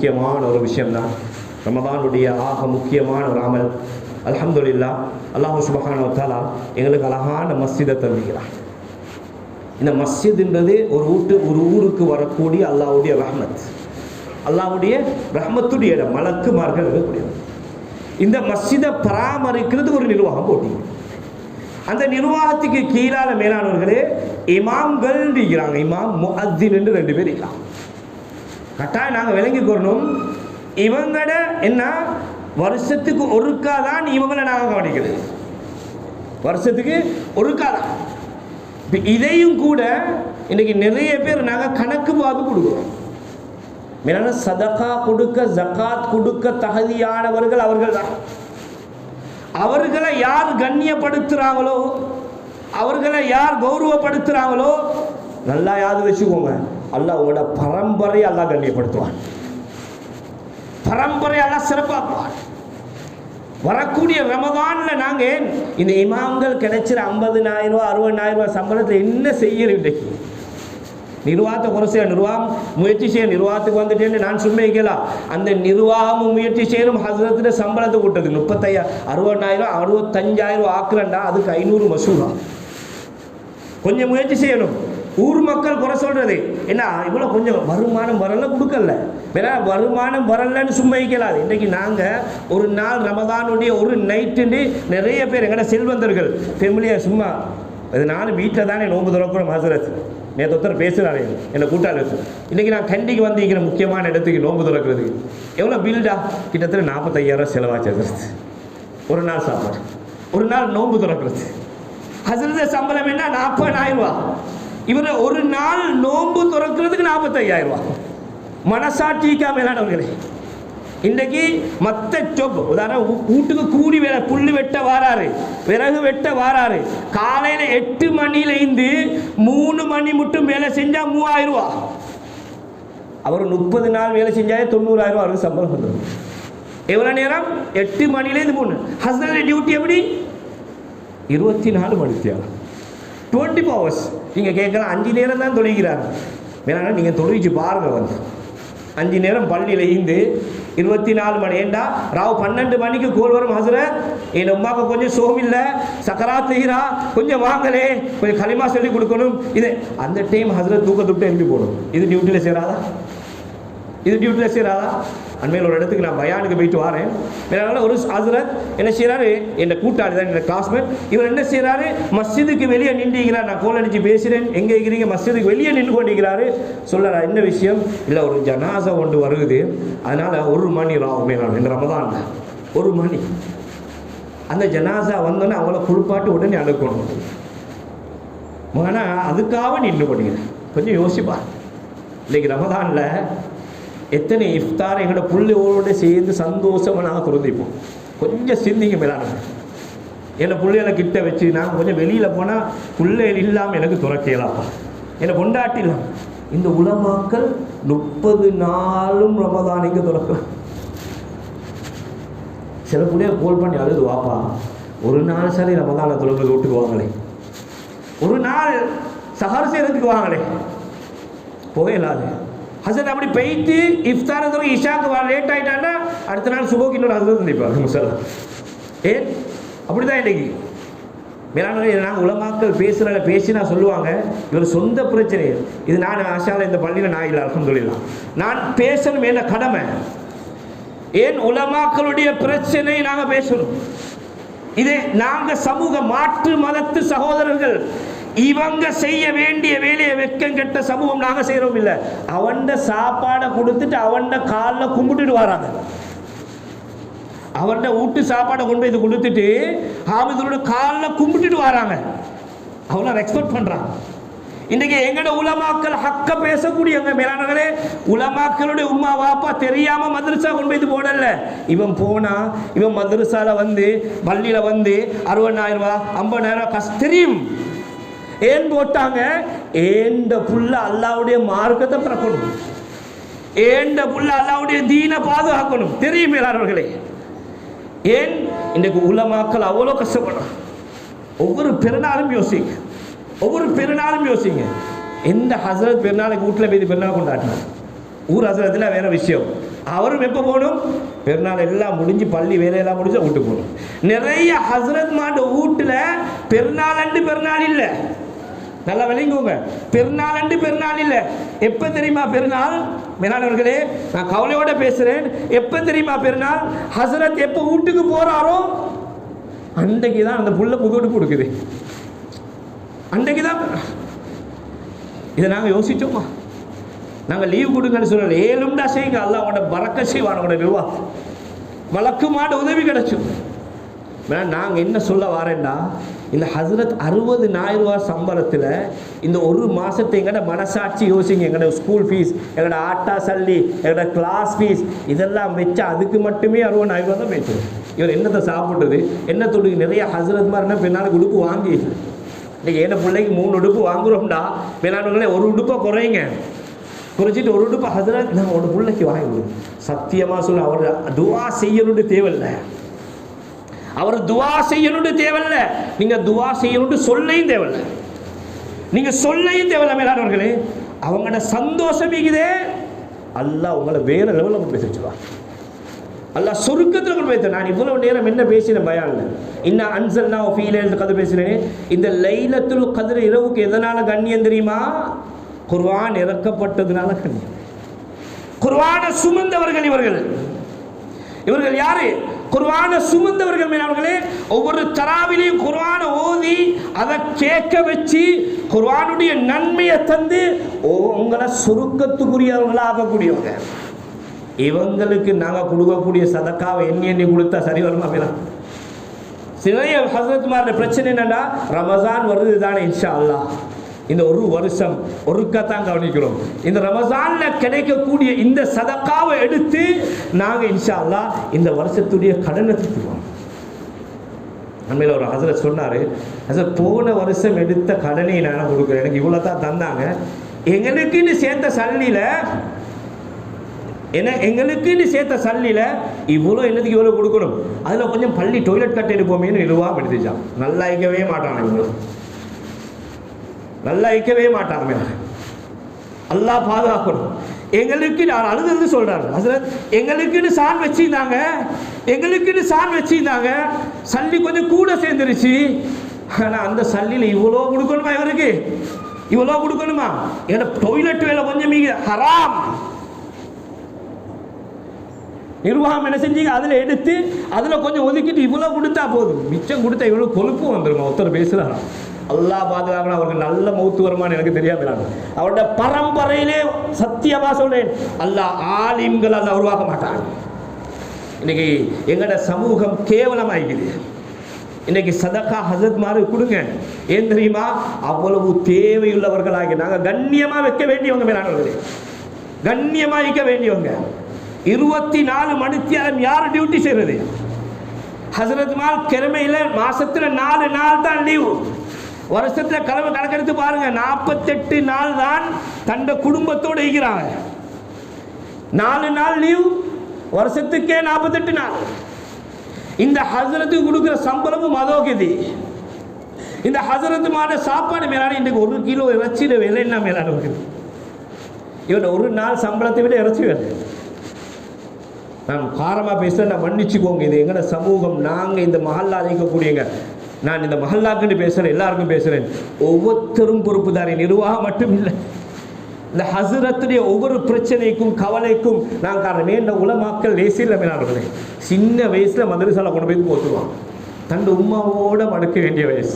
முக்கியமான ஒரு விஷயம்தான். ரமதானுடைய ஆக முக்கியமான ஒரு அமல். அல்ஹம்துலில்லாஹ், அல்லாஹ் சுப்ஹானஹு வ தஆலா எங்களுக்கு அழகான மஸ்ஜிதை தந்திருக்கிறார். இந்த மஸ்ஜித்ன்றது ஒரு ஊருக்கு வரக்கூடிய அல்லாஹ்வுடைய ரஹ்மத், அல்லாஹ்வுடைய ரஹ்மத்துடைய இடம், மலக்குமார்கள் இருக்கக்கூடிய இந்த மஸ்ஜிதை பராமரிக்கிறது ஒரு நிர்வாகம் போட்டி. அந்த நிர்வாகத்துக்கு கீழான மேலானவர்களே இமாம்கள் இருக்கிறாங்க. இமாம் முஅத்தின் என்று 2 பேர் இருக்கிறாங்க. கட்டாயம் நாங்கள் விளங்கிக்கொள்ளணும், இவங்கட என்ன வருஷத்துக்கு ஒருக்காதான் இவங்களை நாங்கள் கவனிக்கிறது, வருஷத்துக்கு ஒருக்காதான். இதையும் கூட இன்னைக்கு நிறைய பேர் நாங்கள் கணக்கு பார்த்து கொடுக்குறோம். மேலான சதகா கொடுக்க, ஜகாத் கொடுக்க தகுதியானவர்கள் அவர்கள் தான். அவர்களை யார் கண்ணியப்படுத்துகிறாங்களோ, அவர்களை யார் கௌரவப்படுத்துகிறாங்களோ, நல்லா யாது வச்சுக்கோங்க, அல்லாஹ் உங்களோட பரம்பரை அல்லாஹ் கண்ணியப்படுத்துவான், பரம்பரை அல்லாஹ் சிறப்பாக்குவான். வரக்கூடிய ரமதான்ல நாங்கள் இந்த இமாம்கள் கிடைச்சிற 50,000 ரூபா 60,000 ரூபா சம்பளத்தில் என்ன செய்யணும்? இன்றைக்கு நிர்வாகத்தை குறைச்ச நிர்வாகம் முயற்சி செய்ய, நிர்வாகத்துக்கு வந்துட்டேன்னு நான் சும்மா கேட்கலாம். அந்த நிர்வாகமும் முயற்சி செய்யணும். ஹசரத்தில் சம்பளத்தை கூட்டது 35,000 60,000 65,000 ஆக்குறண்டா, அதுக்கு 500 மசூரா. கொஞ்சம் முயற்சி செய்யணும். ஊர் மக்கள் குறை சொல்றது என்ன, இவ்வளோ கொஞ்சம் வருமானம் வரல கொடுக்கல, வேற வருமானம் வரலன்னு சும்மா கேளாது. இன்றைக்கு நாங்கள் ஒரு நாள் ரமதானுடைய ஒரு நைட்டுன்னு நிறைய பேர் எங்கள்ட செல்வந்தர்கள் ஃபேமிலியாக சும்மா அது நானும் வீட்டில் தானே நோம்பு திறக்கிறோம். ஹசரத் நேற்று ஒருத்தர் பேசுகிறாரு என்னை கூட்டாளி வச்சு, இன்றைக்கி நான் கண்டிக்கு வந்திருக்கிற முக்கியமான இடத்துக்கு நோம்பு திறக்கிறதுக்கு எவ்வளோ பில்டா, கிட்டத்தட்ட 45,000 செலவாச்சு ஹசரத். ஒரு நாள் சாப்பாடு, ஒரு நாள் நோம்பு திறக்கிறது. ஹசரத் சம்பளம் என்ன 40,000 ரூபா. இவர் ஒரு நாள் நோம்பு திறக்கிறதுக்கு 45,000 ரூபா. மனசாட்சிக்கா மேலானவர்களே, இன்றைக்கு மற்ற ஜொப் உதாரணம் வீட்டுக்கு கூலி வேலை, புல்லு வெட்ட வாராரு, விறகு வெட்ட வாராரு, காலையில் 8 மணிலேருந்து 3 மணி மட்டும் வேலை செஞ்சால் 3,000 ரூபா. அவர் 30 நாள் வேலை செஞ்சாலே 90,000 ரூபா அவருக்கு சம்பளம் பண்ணுறது. எவ்வளோ நேரம்? 8 மணிலேருந்து 3. ஹஸ்பண்ட் டியூட்டி எப்படி? 24 மணி நேரம், 24 hours. நீங்கள் கேட்கலாம் 5 நேரம் தான் தொழுகிறார். வேணாலும் நீங்கள் தொழுவிச்சு பாருங்கள். வந்து 5 நேரம் பள்ளியில் இருந்து 24 மணி. ஏண்டா ராவ் 12 மணிக்கு கோல் வரும், ஹசரத் என் அம்மாவுக்கு கொஞ்சம் சோமில்லை, சக்கராத் செய்கிறா, கொஞ்சம் வாங்கலே, கொஞ்சம் களிமா சொல்லி கொடுக்கணும். இது அந்த டைம் ஹசரத் தூக்கத்துட்டு எழுப்பி போடும். இது டியூட்டியில் சேராதா? இது டியூட்டியில் சேராதா? அண்மையில் ஒரு இடத்துக்கு நான் பயானுக்கு போயிட்டு வரேன். வேற ஒரு ஹசரத் என்ன செய்கிறாரு, என் கூட்டாளி தான், என் கிளாஸ்மேட், இவர் என்ன செய்கிறாரு, மஸ்ஜிதுக்கு வெளியே நின்றுக்கிறார். நான் கோல் அடித்து பேசுகிறேன், எங்கே இருக்கிறீங்க? மஸ்ஜிதுக்கு வெளியே நின்று கொண்டிருக்கிறாரு. சொல்லறா என்ன விஷயம்? இல்லை, ஒரு ஜனாசா ஒன்று வருது, அதனால் 1 மணி ராகுமே நான் இந்த ரமதான் 1 மணி. அந்த ஜனாசா வந்தோன்னே அவங்கள குளிப்பாட்டு உடனே அனுப்பணும். ஆனால் அதுக்காக நின்று பண்ணிக்கிறேன். கொஞ்சம் யோசிப்பா, இன்றைக்கி ரமதானில் எத்தனை இஃப்தார் எங்களோட பிள்ளைகளோடு சேர்ந்து சந்தோஷமாக நாங்கள் துறந்திப்போம். கொஞ்சம் சிந்திங்க மேலான. என்னை பிள்ளைகளை கிட்ட வச்சு நாங்கள் கொஞ்சம் வெளியில் போனால் பிள்ளைகள் இல்லாமல் எனக்கு துறக்கலாப்பா, என்னை கொண்டாட்டிடலாம். இந்த உலமாக்கள் 30 நாளும் ரமதானுக்கு துறக்கலாம். சில பிள்ளைய கோல் பண்ணி அழுது, வாப்பா ஒரு நாள் சரி ரமதானை துறக்கிறது வீட்டுக்கு வாங்களே, ஒரு நாள் சஹர் செய்யறதுக்கு வாங்களே, போகலாது. ஹசரத் அப்படி போயிட்டு இஃப்தார் இஷாக்கு லேட் ஆகிட்டான்னா அடுத்த நாள் சுபோக்கு இன்னொரு ஹசரத் சந்திப்பார் முசல்லா. ஏன் அப்படி தான் இன்றைக்கி மேலான நாங்கள் உலமாக்கள் பேசினா சொல்லுவாங்க இவர் சொந்த பிரச்சனை இது. நான் ஆஷாவில் இந்த பள்ளியில் நான் இல்லை, அல்ஹம்துலில்லாஹ் நான் பேசணும், என்ன கடமை. ஏன் உலமாக்களுடைய பிரச்சனை நாங்கள் பேசணும். இது நாங்கள் சமூக மாற்று மதத்து சகோதரர்கள், இவங்க செய்ய வேண்டிய வேலையை வெக்கம் கெட்ட சமூகம் நாங்கள் செய்கிறோம் இல்லை. அவன்ட சாப்பாடை கொடுத்துட்டு அவன்ட காலில் கும்பிட்டுட்டு வராங்க. அவன்ட வீட்டு சாப்பாடை கொண்டு போய் கொடுத்துட்டு ஹாமிதோட காலில் கும்பிட்டுட்டு வராங்க. அவனை ரெஸ்பெக்ட் பண்ணுறாங்க. இன்றைக்கி எங்கட உலமாக்கள் ஹக்க பேசக்கூடியவங்க மேலானவர்களே, உலமாக்களுடைய உம்மா வாப்பா தெரியாமல் மதரசா கொண்டு போய் போடல. இவன் போனா இவன் மதரசாவில் வந்து பள்ளியில் வந்து 60,000 ரூபா 50,000 ரூபா கஷ்டம் தெரியும். ஏன் போட்டாங்க? ஏண்ட புள்ள அல்லாவுடைய மார்க்கத்தை பிறக்கணும், ஏண்ட புள்ள அல்லாவுடைய தீனை பாதுகாக்கணும் தெரியும் மேலானவர்களே. ஏன் இன்றைக்கு உலமாக்கள் அவ்வளோ கஷ்டப்படுறான். ஒவ்வொரு பெருநாளும் யோசிங்க, ஒவ்வொரு பெருநாளும் யோசிங்க. எந்த ஹசரத் பெருநாளைக்கு வீட்டில் போய் பெருநாள் கொண்டாடினார்? ஊர் ஹசரத்தில் வேற விஷயம். அவரும் எப்போ போகணும்? பெருநாள் எல்லாம் முடிஞ்சு பள்ளி வேலையெல்லாம் முடிஞ்சு வீட்டுக்கு போகணும். நிறைய ஹஸ்ரத் மாட்ட வீட்டில் பெருநாள் அண்டு பெருநாள் இல்லை. நல்லா விளங்குங்க, பெருநாள் அண்டு பெருநாள் இல்லை. எப்போ தெரியுமா பெருநாள்? மேலானவர்களே, நான் கவலையோட பேசுகிறேன். எப்போ தெரியுமா பெருநாள்? ஹஸ்ரத் எப்போ வீட்டுக்கு போகிறாரோ அன்றைக்கு தான் அந்த புள்ள புதுவிட்டு கொடுக்குது. அன்றைக்கு தான். இதை நாங்கள் யோசிச்சோமா? நாங்கள் லீவ் கொடுங்கன்னு சொல்லலை. ஏழும்டா செய்யுங்க, அல்லாஹ்வோட பரக்கத் செய்வானோட நிர்வாகம் வழக்கு மாட உதவி கிடைச்சும். நாங்கள் என்ன சொல்ல வரேன்டா, இந்த ஹஸ்ரத் 60,000 ரூபாய் சம்பளத்தில் இந்த ஒரு மாதத்தை எங்கள்ட மனசாட்சி யோசிங்க. எங்களோட ஸ்கூல் ஃபீஸ், எங்களோட ஆட்டா சல்லி, எங்களோட கிளாஸ் ஃபீஸ் இதெல்லாம் வச்சா அதுக்கு மட்டுமே 60,000 ரூபா தான் பேசுவோம். இவர் என்னத்தை சாப்பிட்றது, என்ன தொடுக்கு? நிறைய ஹஸ்ரத் மாதிரினா பின்னால் உடுப்பு வாங்கி, இன்றைக்கி என்ன பிள்ளைக்கு 3 உடுப்பு வாங்குகிறோம்டா, பின்னாலே ஒரு உடுப்பை குறையுங்க, குறைச்சிட்டு ஒரு உடுப்பை ஹஸ்ரத் நான் ஒரு பிள்ளைக்கு வாங்கி கொடுங்க. சத்தியமாக சொல்ல, அவர் துவா செய்யணுன்னு தேவையில்லை. அவர் துவா செய்யணும்னு தேவையில்ல. நீங்க துவா செய்யணும்னு சொல்லையும் தேவையில்ல. நீங்க சொல்லையும் தேவையில்ல. மேலானவர்களே, அவங்களோட சந்தோஷம் இருக்குதே, அல்லாஹ் உங்களை வேற லெவலில் கொண்டு போய் வச்சுருவான். அல்லாஹ் சொர்க்கத்தில் கொண்டு போய். நான் இவ்வளவு நேரம் என்ன பேசினேன் பயான்ல, இன்னும் அன்சல்னா ஃபீ லைலத்துல் கத்ர் பேசினேன். இந்த லைலத்துல் கத்ர் இரவுக்கு எதனால கண்ணியம் தெரியுமா? குர்ஆன் இறக்கப்பட்டதுனால கண்ணியம். குர்ஆனை சுமந்தவர்கள் இவர்கள். இவர்கள் யாரு? குர்ஆனை சுமந்தவர்கள். மேலானவர்களே, ஒவ்வொரு தராவிலையும் குர்ஆனை ஓதி அதை கேட்க வச்சு குர்ஆனுடைய நன்மையை தந்து உங்களை சுருக்கத்துக்குரியவர்களாக ஆக்கக்கூடியவங்க. இவங்களுக்கு நாங்கள் கொடுக்கக்கூடிய சதக்காவை எண்ணி கொடுத்தா சரி வருமா? மேலாம் சிறைய ஹஸ்ரத்மாரோட பிரச்சனை என்னன்னா, ரமஸான் வருது தானே, இன்ஷா அல்லாஹ் இந்த ஒரு வருஷம் ஒருக்கத்தான் கவனிக்கிறோம். இந்த ரமஸானில் கிடைக்கக்கூடிய இந்த சதக்காவை எடுத்து நாங்கள் இன்ஷா அல்லாஹ் இந்த வருஷத்துடைய கடனை தீர்த்துவோம். நம்மள ஒரு ஹஸ்ரத் சொன்னார், ஹஸ்ரத் போன வருஷம் எடுத்த கடனை நான் கொடுக்குறேன், எனக்கு இவ்வளோ தான் தந்தாங்க, எங்களுக்குன்னு சேர்த்த சல்லியில் எங்களுக்குன்னு சேர்த்த சல்லியில் இவ்வளோ என்னதுக்கு இவ்வளோ கொடுக்கணும், அதில் கொஞ்சம் பள்ளி டாய்லெட் கட்ட எடுப்போமேன்னு நிர்வாகம் எடுத்துச்சான். நல்லா இருக்கவே மாட்டாங்க இவ்வளோ, நல்லா இருக்கவே மாட்டாங்க. அல்லாஹ் பாதுகாக்கணும். எங்களுக்கு நான் அழுது சொல்றாரு ஹஸ்ரத், எங்களுக்குன்னு சான் வச்சிருந்தாங்க, எங்களுக்குன்னு சான் வச்சிருந்தாங்க, சல்லி கொஞ்சம் கூட சேர்ந்துருச்சு, ஆனால் அந்த சல்லியில் இவ்வளோ கொடுக்கணுமா, இவருக்கு இவ்வளோ கொடுக்கணுமா? ஏன்னா டாய்லெட் வேலை கொஞ்சம் மிக ஹராம். நிர்வாகம் என்ன செஞ்சீங்க, அதில் எடுத்து அதில் கொஞ்சம் ஒதுக்கிட்டு இவ்வளோ கொடுத்தா போதும், மிச்சம் கொடுத்தா இவ்வளோ கொழுப்பு வந்துருமா? ஒருத்தர் பேசுகிறாரா? அல்லாஹ் பாதுகாக்கணும். அவருக்கு நல்ல மௌத்து வருமானு எனக்கு தெரியாது. அவருடைய பரம்பரையிலே சத்தியமா சொல்றேன், அல்லாஹ் ஆலிம்கள் அல்லாஹ் உருவாக்க மாட்டாங்க. இன்னைக்கு எங்களோட சமூகம் கேவலமாகிக்குது. இன்னைக்கு சதக்கா ஹஸ்ரத் மாதிரி கொடுங்க. ஏன் தெரியுமா? அவ்வளவு தேவையுள்ளவர்களாகி நாங்கள் கண்ணியமா வைக்க வேண்டியவங்க. மேலானவர்களே, கண்ணியமா வைக்க வேண்டியவங்க. 24 மணித்தியாலம் யார் டியூட்டி செய்யறது? ஹஸ்ரத் மால் கிழமையில் மாசத்துல 4 நாள் தான் லீவு. வருஷத்தில் கிழமை கணக்கெடுத்து பாருங்க, 48 நாள் தான் தண்ட குடும்பத்தோடு இருக்கிறாங்க. 4 நாள் லீவ், வருஷத்துக்கே 48 நாள். இந்த ஹஸ்ரத்துக்கு கொடுக்குற சம்பளமும் அதோகதி. இந்த ஹஸ்ரத்துமான சாப்பாடு மேலான இன்றைக்கு 1 கிலோ இறைச்சியில் விலை என்ன மேலான? இவன் ஒரு நாள் சம்பளத்தை விட இறைச்சி வேலை. நான் காரமாக பேசுகிறேன், நான் மன்னிச்சுக்கோங்க. இது எங்களோட சமூகம். நாங்கள் இந்த மஹல்லா அழைக்கக்கூடியங்க, நான் இந்த மஹல்லாக்குன்னு பேசுகிறேன், எல்லாருக்கும் பேசுகிறேன். ஒவ்வொருத்தரும் பொறுப்புதாரி, நிர்வாகம் மட்டும் இல்லை. இந்த ஹஸ்ரத்துடைய ஒவ்வொரு பிரச்சனைக்கும் கவலைக்கும் நான் காரணமே. இந்த உலமாக்கள் லேசில் மேலானவர்களே, சின்ன வயசில் மதரசாவில் கொண்டு போய் போத்துருவான். தன் உம்மாவோட மடுக்க வேண்டிய வயசு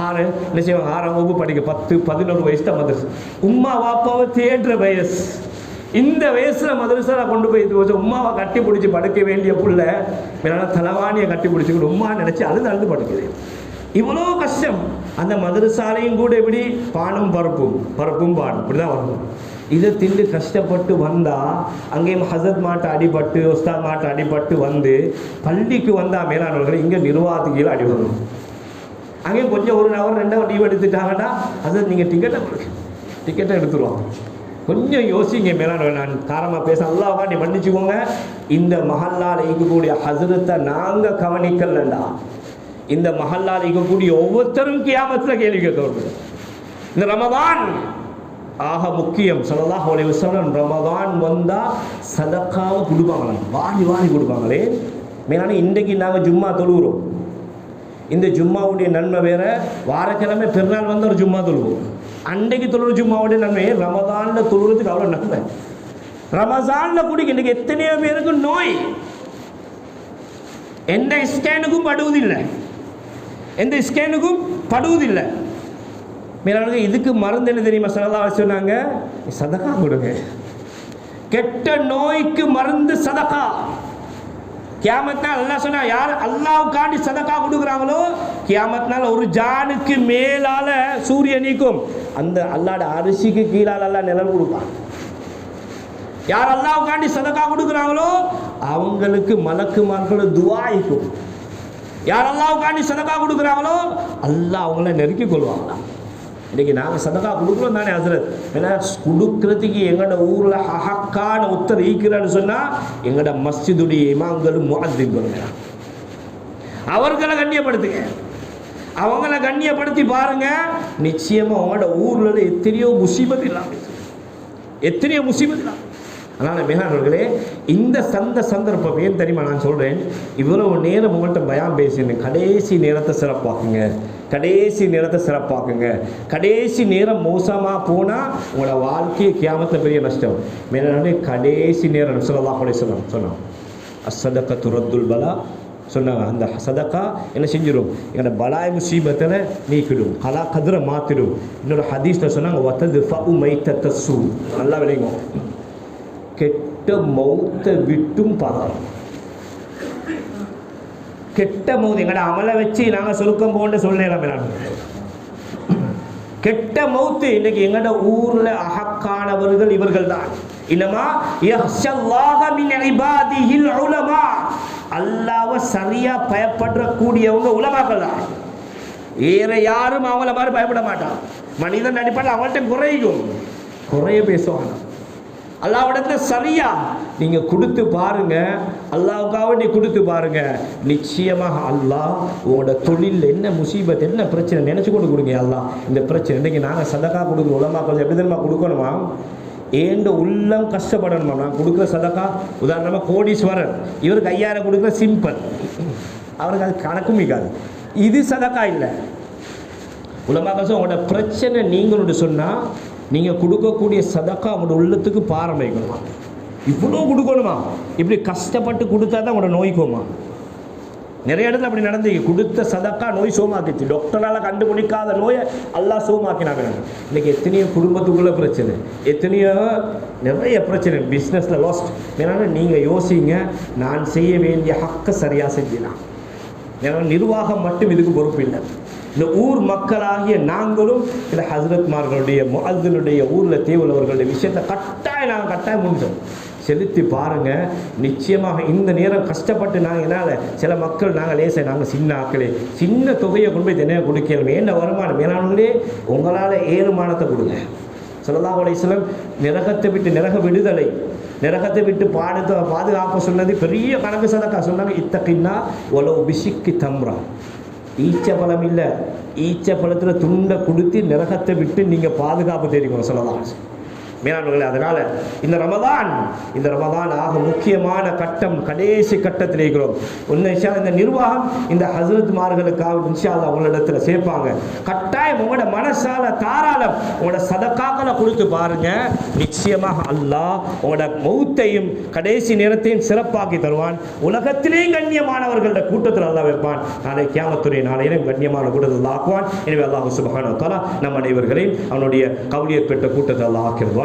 6 என்ன செய்வாங்க, 6ஆம் வகுப்பு படிக்க 10, 11 வயசு தான் மதரசா. உம்மா வாப்பாவை தேடுற வயசு. இந்த வயசில் மதரசாவில் கொண்டு போய் உம்மாவை கட்டி பிடிச்சி படுக்க வேண்டிய புள்ள மேலான தலவாணியை கட்டி பிடிச்சிக்கிட்டு உம்மா நினச்சி அழுது படுக்குது. இவ்வளோ கஷ்டம். அந்த மதரசாலையும் கூட எப்படி பானும் பருப்பும் பானும் இப்படி தான் வரணும். இதை திண்டு கஷ்டப்பட்டு வந்தால் அங்கேயும் ஹசரத் மாட்டை அடிபட்டு உஸ்தாத் மாட்டை அடிபட்டு வந்து பள்ளிக்கு வந்தால் மேலானவர்கள் இங்கே நிர்வாகத்துக்கு கீழே அடி வரணும். அங்கேயும் கொஞ்சம் 1 ஹவர் 2 ஹவர் லீவ் எடுத்துட்டாங்கன்னா ஹசரத் நீங்கள் டிக்கெட்டை எடுத்துருவாங்க. கொஞ்சம் யோசிங்க மேலானவர்கள். நான் காரமாக பேச அல்லாஹ் நீ மன்னிச்சுக்கோங்க. இந்த மஹல்லால் இருக்கக்கூடிய ஹசரத்தை நாங்கள் கவனிக்கலண்டா இந்த மஹல்லால் இருக்கக்கூடிய ஒவ்வொருத்தரும் கியாமத்தில் கேள்வி கேட்க. இந்த ரமதான் ஆக முக்கியம் ஸல்லல்லாஹு அலைஹி வஸல்லம் ரமதான் வந்தால் சதக்காவை கொடுப்பாங்களாம், வாரி வாரி கொடுப்பாங்களே. மேலான இன்றைக்கு நாங்கள் ஜும்மா தொழுகிறோம், இந்த ஜும்மாவுடைய நன்மை வேற. வாரக்கிழமை பெருநாள் வந்து ஒரு ஜும்மா தொழுவோம், அன்றைக்கு தொழுகிற ஜும்மாவுடைய நன்மை ரமதானில் தொழுகிறதுக்கு அவ்வளோ நன்மை. ரமஜானில் குடிக்க இன்றைக்கு எத்தனையோ பேருக்கு நோய், எந்த ஸ்கேனுக்கும் படுவதில்லை, எந்த ஸ்கேனுக்கும் படுவதில்லை. மேலான இதுக்கு மருந்து என்ன தெரியுமா ஸல்லல்லாஹு அலைஹி வஸல்லம் சொன்னாங்க? சதகா கொடுங்க. கெட்ட நோய்க்கு மருந்து சதகா. கியாமத் நாள் அல்லாஹ் சொன்னா, யார் அல்லாஹ்வுக்காண்டி சதகா கொடுக்குறாங்களோ கியாமத் நாள் ஒரு ஜானுக்கு மேலால சூரியன் நீக்கும், அந்த அல்லாஹ்ட அரிசிக்கு கீழால அல்லாஹ் நிழல் கொடுப்பான். யார் அல்லாஹ்வுக்காண்டி சதகா கொடுக்குறாங்களோ அவங்களுக்கு மலக்குமார்கள் துஆ இருக்கும். யார் அல்லாஹ்வுக்காண்டி சதகா கொடுக்குறாங்களோ அல்லாஹ் அவங்கள நெருக்கி கொள்வாங்களாம். இன்றைக்கி நாங்கள் சதகா கொடுக்குறோம் தானே ஹஸ்ரத், ஏன்னா கொடுக்குறதுக்கு எங்களோட ஊரில் ஹக்கான உத்தர் ஈக்கிறான்னு சொன்னால் எங்களோட மஸ்ஜிதுடைய இமாம்களும் முஅத்தின்களும் அவர்களை கண்ணியப்படுத்துங்க. அவங்கள கண்ணியப்படுத்தி பாருங்க, நிச்சயமாக அவங்களோட ஊரில் எத்தனையோ முசீபத் இல்லாமல், எத்தனையோ முசீபத் இல்லாமல். அதனால் மேலானவர்களே, இந்த சந்தர்ப்பம் ஏன் தெரியுமா நான் சொல்கிறேன், இவ்வளவு நேரம் உங்கள்கிட்ட பயான் பேசினேன். கடைசி நேரத்தை சிறப்பாக்குங்க, கடைசி நேரத்தை சிறப்பாக்குங்க. கடைசி நேரம் மோசமாக போனால் உங்களோட வாழ்க்கையை கியாமத்தில் பெரிய நஷ்டம். மேலானவர்களே, கடைசி நேரம் ஸல்லல்லாஹு அலைஹி வஸல்லம் சொன்னாங்க, அஸ்ஸதகத்து ரத்துல் பலா சொன்னாங்க. அந்த சதக்கா என்ன செஞ்சிடும், என்னோட பலாய் முசீபத்தில் நீக்கிடும், கலா கதிரை மாற்றிடும். இன்னொரு ஹதீஸில் சொன்னாங்க, வத்தது ஃபஉ மைத்தத்த சூ. நல்லா விளையும், கெட்ட மௌத்தை விட்டும் பாதுகாப்பு. கெட்ட மௌத்து எங்கட அமலை வச்சு நாங்கள் சுருக்கம் போன்ற சொல்லலாம். கெட்ட மௌத்து இன்னைக்கு எங்கட ஊர்ல அஹக்கானவர்கள் இவர்கள் தான். இன்னமா யஹ்ஷல்லாஹ மின் இபாதிஹில் உலமா, அல்லாஹ்வை சரியா பயப்படுற கூடியவங்க உலமாக்கள் தான். வேற யாரும் அவங்கள மாதிரி பயப்பட மாட்டான். மனிதன் அடிப்படையில் அவங்கள்ட்ட குறைய பேசுவாங்க. அல்லாஹ்விடத்துல சரியா நீங்க கொடுத்து பாருங்க, அல்லாஹ்வுக்காக நீ கொடுத்து பாருங்க, நிச்சயமாக அல்லாஹ் உங்களோட தொழில் என்ன முசீபத் என்ன பிரச்சனை நினைச்சு கொண்டு கொடுங்க. அல்லாஹ் இந்த பிரச்சனை இன்னைக்கு நாங்கள் சதக்கா கொடுக்குறோம், உலமாக்கள் எப்படி தெரியுமா கொடுக்கணுமா, ஏண்ட உள்ளம் கஷ்டப்படணுமா. நான் கொடுக்குற சதக்கா உதாரணமாக கோடீஸ்வரர், இவருக்கு 5000 கொடுக்குற சிம்பிள், அவருக்கு அது கணக்கும் மிக்காது. இது சதக்கா இல்லை. உலமாக்கள் உங்களோட பிரச்சனை நீங்களுடைய சொன்னால் நீங்கள் கொடுக்கக்கூடிய சதக்கா உங்களோட உள்ளத்துக்கு பாரம் வைக்கணுமா. இவ்வளோ கொடுக்கணுமா, இப்படி கஷ்டப்பட்டு கொடுத்தா தான் உங்களோட நோய்க்குமா. நிறைய இடத்துல அப்படி நடந்து கொடுத்த சதக்கா நோய் சோமாக்கிச்சு. டாக்டரால் கண்டுபிடிக்காத நோயை அல்லாஹ் சோமாக்கினாங்க. இன்றைக்கி எத்தனையோ குடும்பத்துக்குள்ள பிரச்சனை, எத்தனையோ நிறைய பிரச்சனை, பிஸ்னஸில் லாஸ்ட். ஏன்னா நீங்கள் யோசிங்க, நான் செய்ய வேண்டிய ஹக்கை சரியாக செஞ்சினான். ஏன்னா நிர்வாகம் மட்டும் இதுக்கு பொறுப்பு இல்லை. இந்த ஊர் மக்களாகிய நாங்களும் இந்த ஹஸ்ரத்மார்களுடைய முஅத்தினுடைய ஊரில் தேவலவர்களுடைய விஷயத்தை கட்டாயம் முடிஞ்சோம் செலுத்தி பாருங்கள். நிச்சயமாக இந்த நேரம் கஷ்டப்பட்டு நாங்கள் என்னால் சில மக்கள் நாங்கள் நாங்கள் சின்ன ஆக்களே சின்ன தொகையை கொண்டு போய் தினையை கொடுக்கணும். என்ன வருமானம் மேலானவங்களே, உங்களால் ஏழுமானத்தை கொடுங்க. ஸல்லல்லாஹு அலைஹி வஸல்லம் நரகத்தை விட்டு நரக விடுதலை, நரகத்தை விட்டு பாதுகாப்பு சொன்னது பெரிய கணக்கு சதக்கா. சொன்னாங்க, இத்தகின்னா ஒலோ பிசிக்கி தம்ரா, ஈச்சப்பழம் இல்லை, ஈச்சப்பழத்தில் துண்டை கொடுத்து நரகத்தை விட்டு நீங்கள் பாதுகாப்பு தெரிவிக்கணும் சொல்லலாம் மேலானவர்களே. அதனால் இந்த ரமதான் ஆக முக்கியமான கட்டம், கடைசி கட்டத்தில் இருக்கிறோம். இந்த நிர்வாகம் இந்த ஹஸ்ரத்மார்களுக்காக இன்ஷா அல்லாஹ் உங்களிடத்தில் சேர்ப்பாங்க. கட்டாயம் உங்களோட மனசால தாராளம் உங்களோட சதக்காக்களை கொடுத்து பாருங்க. நிச்சயமாக அல்லாஹ் உங்களோட மௌத்தையும் கடைசி நேரத்தையும் சிறப்பாக்கி தருவான். உலகத்திலேயும் கண்ணியமானவர்களோட கூட்டத்தில் அல்லாஹ் வைப்பான். நாளை கியாமத்துடைய நாளையிலும் கண்ணியமான கூட்டத்தில் ஆக்குவான். எனவே அல்லாஹ் சுப்ஹானஹு வ தஆலா நம் அனைவர்களையும் அவனுடைய கவுலியத் பெற்ற கூட்டத்தில் அல்லாஹ் ஆக்கிடுவான்.